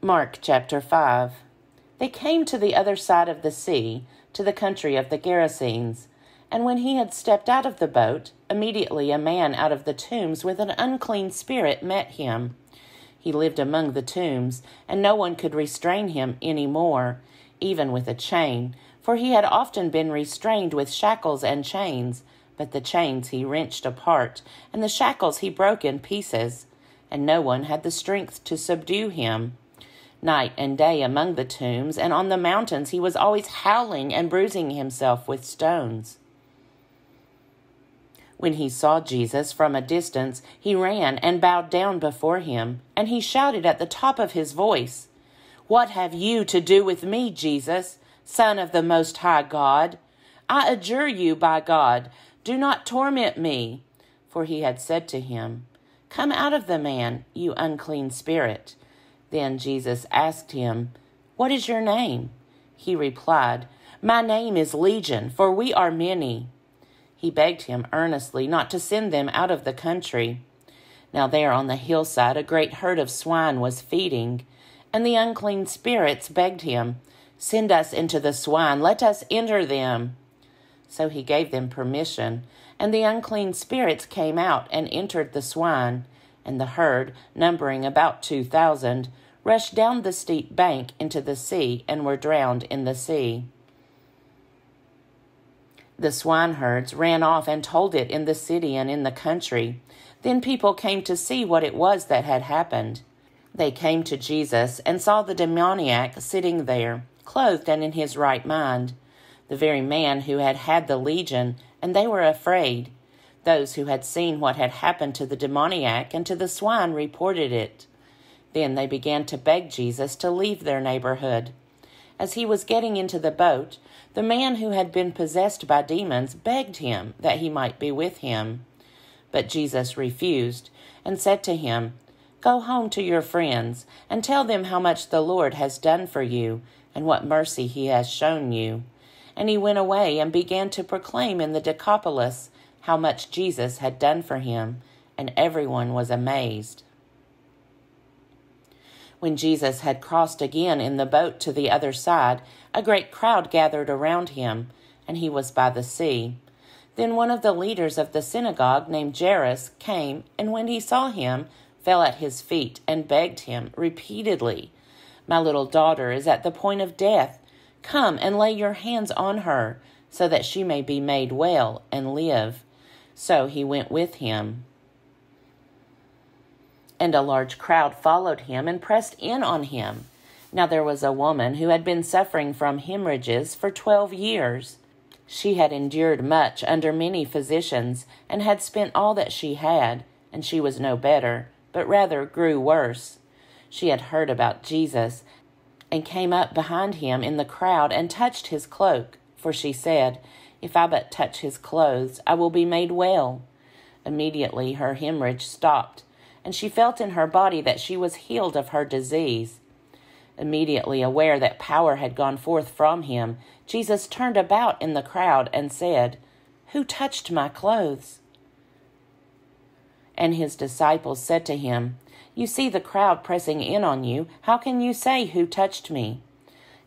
Mark chapter 5. They came to the other side of the sea, to the country of the Gerasenes. And when he had stepped out of the boat, immediately a man out of the tombs with an unclean spirit met him. He lived among the tombs, and no one could restrain him any more, even with a chain, for he had often been restrained with shackles and chains, but the chains he wrenched apart, and the shackles he broke in pieces, and no one had the strength to subdue him. Night and day among the tombs and on the mountains he was always howling and bruising himself with stones. When he saw Jesus from a distance, he ran and bowed down before him, and he shouted at the top of his voice, "What have you to do with me, Jesus, Son of the Most High God? I adjure you by God, do not torment me." For he had said to him, "Come out of the man, you unclean spirit." Then Jesus asked him, "What is your name?" He replied, "My name is Legion, for we are many." He begged him earnestly not to send them out of the country. Now there on the hillside a great herd of swine was feeding, and the unclean spirits begged him, "Send us into the swine, let us enter them." So he gave them permission, and the unclean spirits came out and entered the swine, and the herd, numbering about 2,000, rushed down the steep bank into the sea and were drowned in the sea. The swineherds ran off and told it in the city and in the country. Then people came to see what it was that had happened. They came to Jesus and saw the demoniac sitting there, clothed and in his right mind, the very man who had had the legion, and they were afraid. Those who had seen what had happened to the demoniac and to the swine reported it. Then they began to beg Jesus to leave their neighborhood. As he was getting into the boat, the man who had been possessed by demons begged him that he might be with him. But Jesus refused and said to him, "Go home to your friends and tell them how much the Lord has done for you and what mercy he has shown you." And he went away and began to proclaim in the Decapolis how much Jesus had done for him, and everyone was amazed. When Jesus had crossed again in the boat to the other side, a great crowd gathered around him, and he was by the sea. Then one of the leaders of the synagogue named Jairus came, and when he saw him, fell at his feet and begged him repeatedly, "My little daughter is at the point of death. Come and lay your hands on her, so that she may be made well and live." So he went with him. And a large crowd followed him and pressed in on him. Now there was a woman who had been suffering from hemorrhages for 12 years. She had endured much under many physicians, and had spent all that she had, and she was no better, but rather grew worse. She had heard about Jesus, and came up behind him in the crowd and touched his cloak, for she said, "If I but touch his clothes, I will be made well." Immediately her hemorrhage stopped, and she felt in her body that she was healed of her disease. Immediately aware that power had gone forth from him, Jesus turned about in the crowd and said, "Who touched my clothes?" And his disciples said to him, "You see the crowd pressing in on you. How can you say, 'Who touched me?'"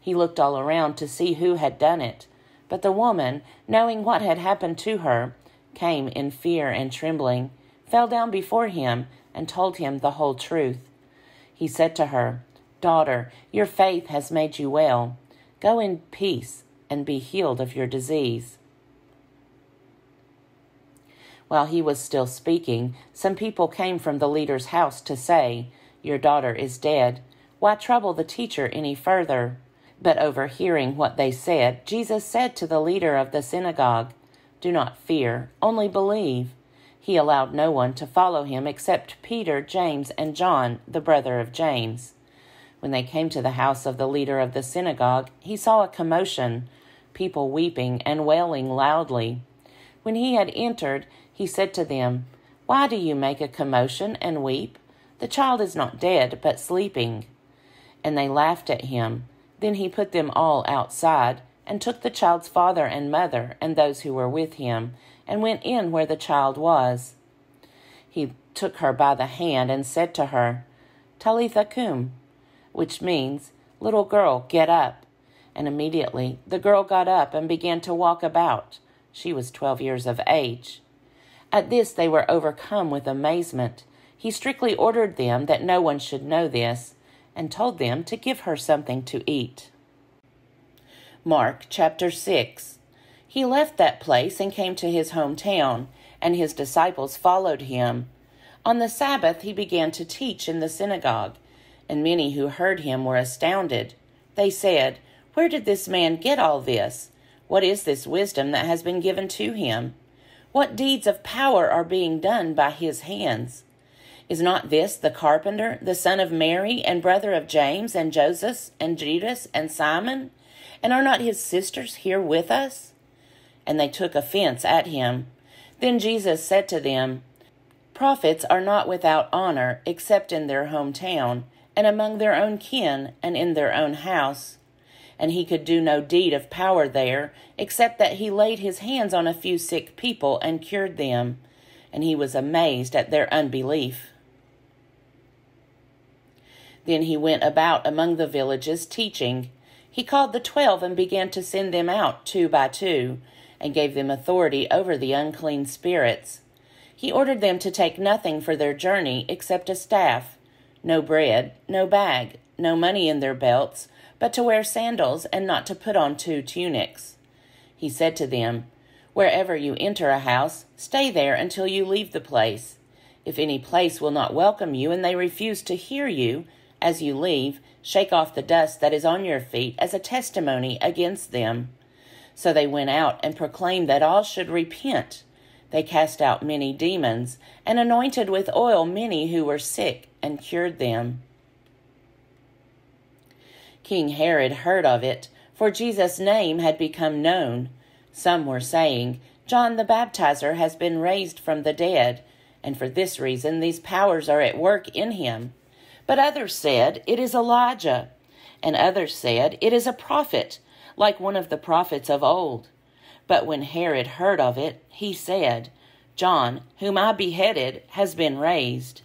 He looked all around to see who had done it. But the woman, knowing what had happened to her, came in fear and trembling, fell down before him, and told him the whole truth. He said to her, "Daughter, your faith has made you well. Go in peace and be healed of your disease." While he was still speaking, some people came from the leader's house to say, "Your daughter is dead. Why trouble the teacher any further?" But overhearing what they said, Jesus said to the leader of the synagogue, "Do not fear, only believe." He allowed no one to follow him except Peter, James, and John, the brother of James. When they came to the house of the leader of the synagogue, he saw a commotion, people weeping and wailing loudly. When he had entered, he said to them, "Why do you make a commotion and weep? The child is not dead, but sleeping." And they laughed at him. Then he put them all outside, and took the child's father and mother and those who were with him, and went in where the child was. He took her by the hand and said to her, "Talitha cum," which means, "Little girl, get up." And immediately the girl got up and began to walk about. She was 12 years of age. At this they were overcome with amazement. He strictly ordered them that no one should know this, and told them to give her something to eat. Mark chapter 6. He left that place and came to his hometown, and his disciples followed him. On the Sabbath he began to teach in the synagogue, and many who heard him were astounded. They said, "Where did this man get all this? What is this wisdom that has been given to him? What deeds of power are being done by his hands? Is not this the carpenter, the son of Mary, and brother of James, and Joseph, and Judas, and Simon? And are not his sisters here with us?" And they took offense at him. Then Jesus said to them, "Prophets are not without honor except in their hometown, and among their own kin, and in their own house." And he could do no deed of power there, except that he laid his hands on a few sick people and cured them. And he was amazed at their unbelief. Then he went about among the villages teaching. He called the 12 and began to send them out 2 by 2, and gave them authority over the unclean spirits. He ordered them to take nothing for their journey except a staff, no bread, no bag, no money in their belts, but to wear sandals and not to put on 2 tunics. He said to them, "Wherever you enter a house, stay there until you leave the place. If any place will not welcome you and they refuse to hear you, as you leave, shake off the dust that is on your feet as a testimony against them." So they went out and proclaimed that all should repent. They cast out many demons and anointed with oil many who were sick and cured them. King Herod heard of it, for Jesus' name had become known. Some were saying, "John the Baptizer has been raised from the dead, and for this reason these powers are at work in him." But others said, "It is Elijah." And others said, "It is a prophet, like one of the prophets of old." But when Herod heard of it, he said, "John, whom I beheaded, has been raised."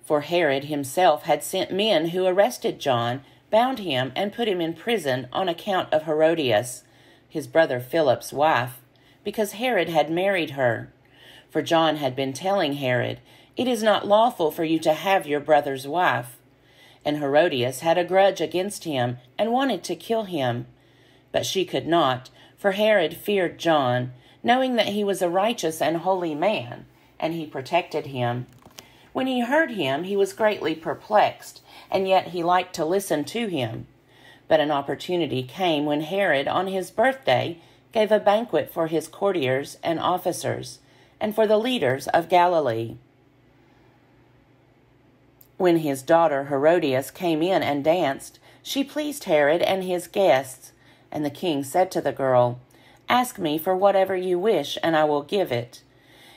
For Herod himself had sent men who arrested John, bound him, and put him in prison on account of Herodias, his brother Philip's wife, because Herod had married her. For John had been telling Herod, "It is not lawful for you to have your brother's wife." And Herodias had a grudge against him and wanted to kill him. But she could not, for Herod feared John, knowing that he was a righteous and holy man, and he protected him. When he heard him, he was greatly perplexed, and yet he liked to listen to him. But an opportunity came when Herod, on his birthday, gave a banquet for his courtiers and officers, and for the leaders of Galilee. When his daughter Herodias came in and danced, she pleased Herod and his guests, and the king said to the girl, "Ask me for whatever you wish, and I will give it."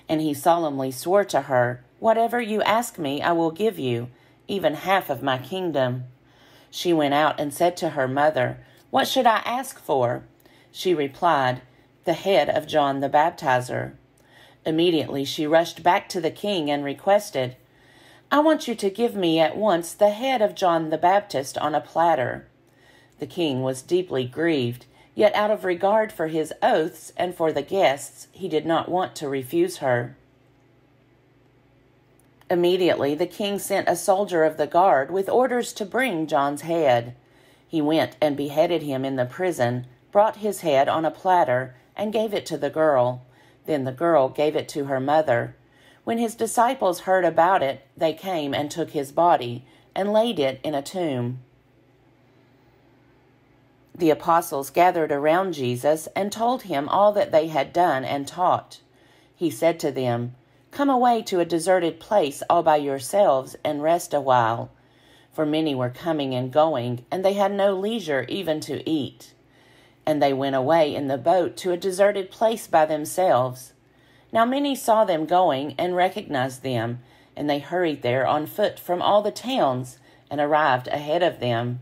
And he solemnly swore to her, "Whatever you ask me, I will give you, even half of my kingdom." She went out and said to her mother, "What should I ask for?" She replied, "The head of John the Baptizer." Immediately she rushed back to the king and requested, "I want you to give me at once the head of John the Baptist on a platter." The king was deeply grieved, yet out of regard for his oaths and for the guests, he did not want to refuse her. Immediately the king sent a soldier of the guard with orders to bring John's head. He went and beheaded him in the prison, brought his head on a platter, and gave it to the girl. Then the girl gave it to her mother. When his disciples heard about it, they came and took his body and laid it in a tomb. The apostles gathered around Jesus and told him all that they had done and taught. He said to them, "Come away to a deserted place all by yourselves and rest a while." For many were coming and going, and they had no leisure even to eat. And they went away in the boat to a deserted place by themselves. Now many saw them going and recognized them, and they hurried there on foot from all the towns and arrived ahead of them.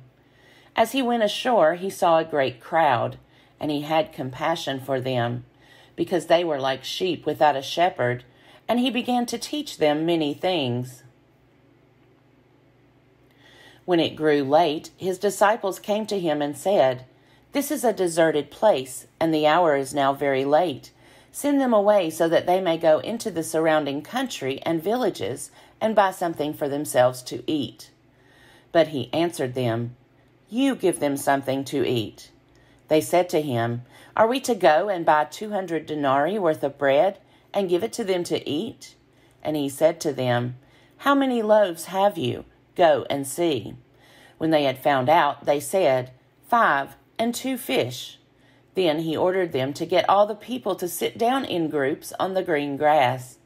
As he went ashore, he saw a great crowd, and he had compassion for them, because they were like sheep without a shepherd, and he began to teach them many things. When it grew late, his disciples came to him and said, "This is a deserted place, and the hour is now very late. Send them away so that they may go into the surrounding country and villages and buy something for themselves to eat." But he answered them, "You give them something to eat." They said to him, "Are we to go and buy 200 denarii worth of bread and give it to them to eat?" And he said to them, "How many loaves have you? Go and see." When they had found out, they said, 5 and 2 fish. Then he ordered them to get all the people to sit down in groups on the green grass.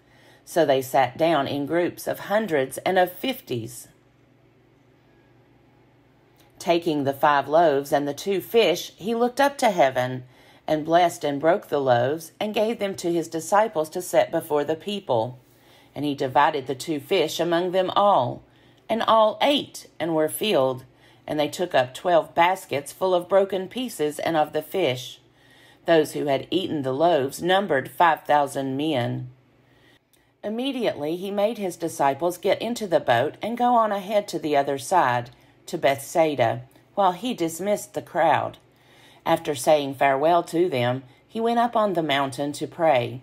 So they sat down in groups of hundreds and of 50s. Taking the 5 loaves and the 2 fish, he looked up to heaven, and blessed and broke the loaves, and gave them to his disciples to set before the people. And he divided the 2 fish among them all. And all ate and were filled, and they took up 12 baskets full of broken pieces and of the fish. Those who had eaten the loaves numbered 5,000 men. Immediately he made his disciples get into the boat and go on ahead to the other side, to Bethsaida, while he dismissed the crowd. After saying farewell to them, he went up on the mountain to pray.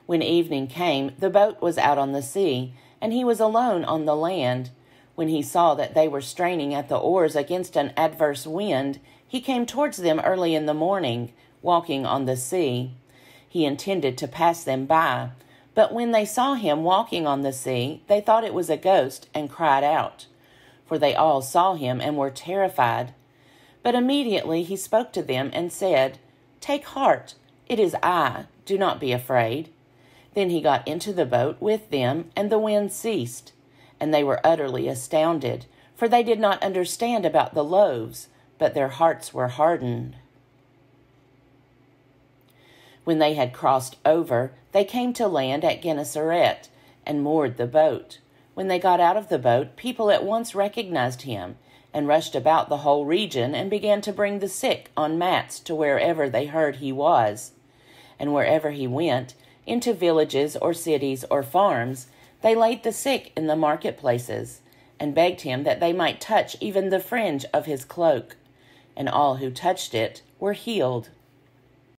When evening came, the boat was out on the sea, and he was alone on the land. When he saw that they were straining at the oars against an adverse wind, he came towards them early in the morning, walking on the sea. He intended to pass them by, but when they saw him walking on the sea, they thought it was a ghost and cried out. For they all saw him and were terrified. But immediately he spoke to them and said, "Take heart, it is I, do not be afraid." Then he got into the boat with them, and the wind ceased. And they were utterly astounded, for they did not understand about the loaves, but their hearts were hardened. When they had crossed over, they came to land at Gennesaret, and moored the boat. When they got out of the boat, people at once recognized him, and rushed about the whole region, and began to bring the sick on mats to wherever they heard he was. And wherever he went, into villages or cities or farms, they laid the sick in the marketplaces, and begged him that they might touch even the fringe of his cloak. And all who touched it were healed.